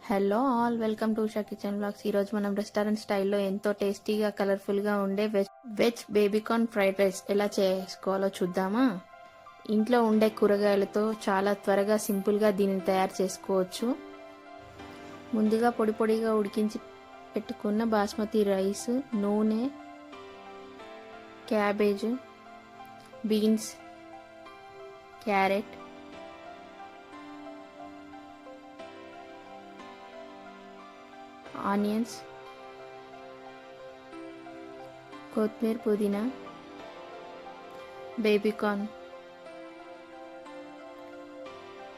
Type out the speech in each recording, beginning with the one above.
Hello all, welcome to Usha kitchen blogs. ఈరోజు మనం restaurant స్టైల్లో ఎంతో టేస్టీగా కలర్ఫుల్గా ఉండే వెజ్ బేబీకార్న్ ఫ్రైడ్ రైస్ ఎలా చేసుకోవాలో చూద్దామా. ఇంట్లో ఉండే కూరగాయలతో చాలా త్వరగా సింపుల్గా దీనిని తయారు చేసుకోవచ్చు. ముందుగా పొడి పొడిగా ఉడికించి పెట్టుకున్న బాస్మతి రైస్, నూనె, క్యాబేజ్, బీన్స్, క్యారెట్, ఆనియన్స్, కొత్తిమీర, పుదీనా, బేబీకార్న్,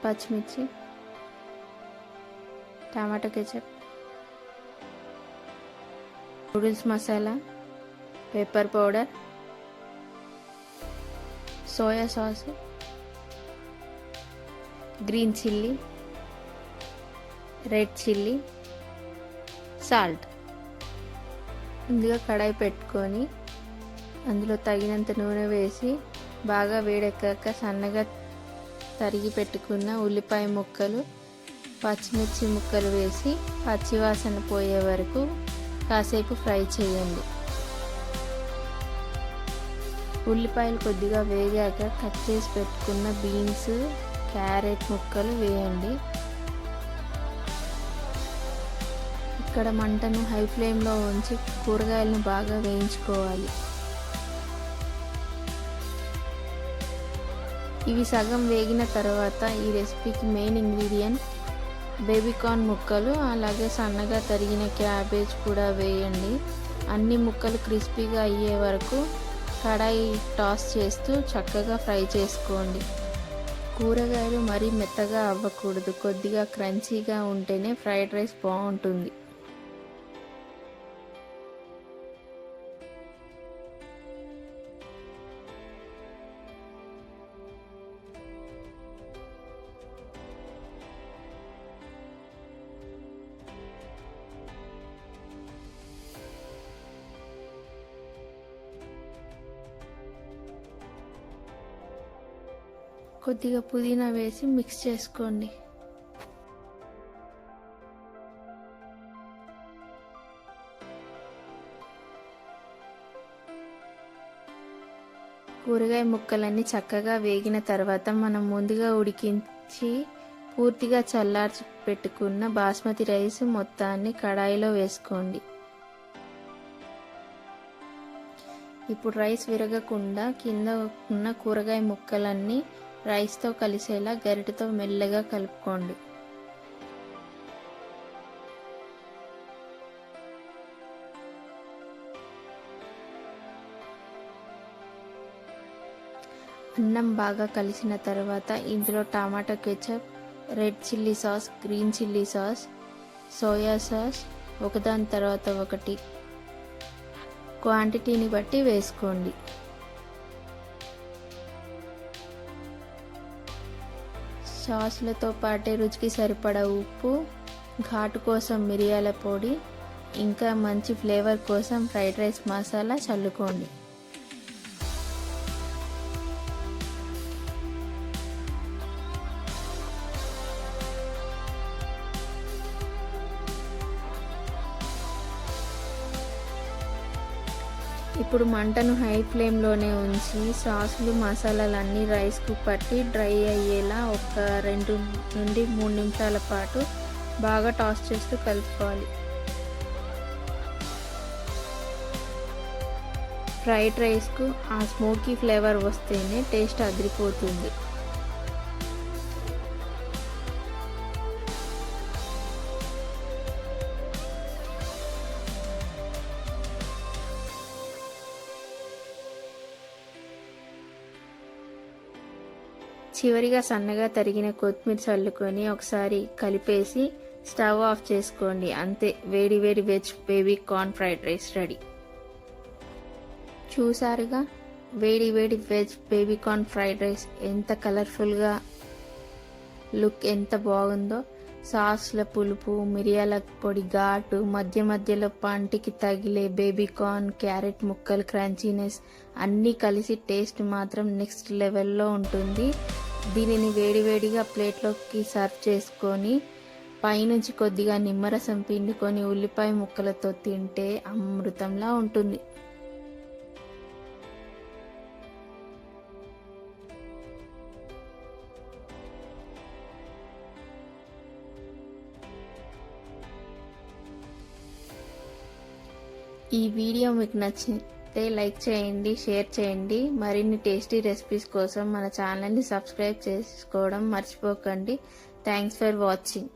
పచ్చిమిర్చి, tomato ketchup, noodles masala, pepper powder, soya sauce, green chilli, red chilli, salt. ముందుగా కడాయి పెట్టుకొని అందులో తగినంత నూనె వేసి బాగా వేడెక్కాక సన్నగా తరిగి పెట్టుకున్న ఉల్లిపాయ ముక్కలు, పచ్చిమిర్చి ముక్కలు వేసి పచ్చివాసన పోయే వరకు కాసేపు ఫ్రై చేయండి. ఉల్లిపాయలు కొద్దిగా వేగాక కట్ చేసి పెట్టుకున్న బీన్స్, క్యారెట్ ముక్కలు వేయండి. ఇక్కడ మంటను హై ఫ్లేమ్లో ఉంచి కూరగాయలను బాగా వేయించుకోవాలి. ఇవి సగం వేగిన తర్వాత ఈ రెసిపీకి మెయిన్ ఇంగ్రీడియంట్ బేబీకార్న్ ముక్కలు, అలాగే సన్నగా తరిగిన క్యాబేజ్ కూడా వేయండి. అన్ని ముక్కలు క్రిస్పీగా అయ్యే వరకు కడాయి టాస్ చేస్తూ చక్కగా ఫ్రై చేసుకోండి. కూరగాయలు మరీ మెత్తగా అవ్వకూడదు, కొద్దిగా క్రంచీగా ఉంటేనే ఫ్రైడ్ రైస్ బాగుంటుంది. కొద్దిగా పుదీనా వేసి మిక్స్ చేసుకోండి. కూరగాయ ముక్కలన్నీ చక్కగా వేగిన తర్వాత మనం ముందుగా ఉడికించి పూర్తిగా చల్లార్చి పెట్టుకున్న బాస్మతి రైస్ మొత్తాన్ని కడాయిలో వేసుకోండి. ఇప్పుడు రైస్ విరగకుండా కింద ఉన్న కూరగాయ ముక్కలన్నీ రైస్తో కలిసేలా గరిటెతో మెల్లగా కలుపుకోండి. అన్నం బాగా కలిసిన తర్వాత ఇందులో tomato ketchup, red chilli sauce, green chilli sauce, soya sauce ఒకదాని తర్వాత ఒకటి క్వాంటిటీని బట్టి వేసుకోండి. సాస్లతో పాటే రుచికి సరిపడా ఉప్పు, ఘాటు కోసం మిరియాల పొడి, ఇంకా మంచి ఫ్లేవర్ కోసం ఫ్రైడ్ రైస్ మసాలా చల్లుకోండి. ఇప్పుడు మంటను హై ఫ్లేమ్లోనే ఉంచి సాసులు, మసాలాలన్నీ రైస్కు పట్టి డ్రై అయ్యేలా ఒక 2 నుండి 3 నిమిషాల పాటు బాగా టాస్ చేస్తూ కలుపుకోవాలి. ఫ్రైడ్ రైస్కు ఆ స్మోకీ ఫ్లేవర్ వస్తేనే టేస్ట్ అదిరిపోతుంది. చివరిగా సన్నగా తరిగిన కొత్తిమీర చల్లుకొని ఒకసారి కలిపేసి స్టవ్ ఆఫ్ చేసుకోండి. అంతే, వేడి వేడి veg baby corn fried rice ready. చూసారుగా, వేడి వేడి వెజ్ బేబీకార్న్ ఫ్రైడ్ రైస్ ఎంత కలర్ఫుల్గా, లుక్ ఎంత బాగుందో. సాస్ల పులుపు, మిరియాల పొడి ఘాటు, మధ్య మధ్యలో పంటికి తగిలే బేబీకార్న్, క్యారెట్ ముక్కలు క్రంచీనెస్ అన్నీ కలిసి టేస్ట్ మాత్రం నెక్స్ట్ లెవెల్లో ఉంటుంది. దీనిని వేడివేడిగా ప్లేట్లోకి సర్వ్ చేసుకొని పైనుంచి కొద్దిగా నిమ్మరసం పిండుకొని ఉల్లిపాయ ముక్కలతో తింటే అమృతంలా ఉంటుంది. ఈ వీడియో మీకు నచ్చితే లైక్ చేయండి, షేర్ చేయండి. మరిన్ని టేస్టీ రెసిపీస్ కోసం మన ఛానల్ని సబ్స్క్రైబ్ చేసుకోవడం మర్చిపోకండి. Thanks for watching.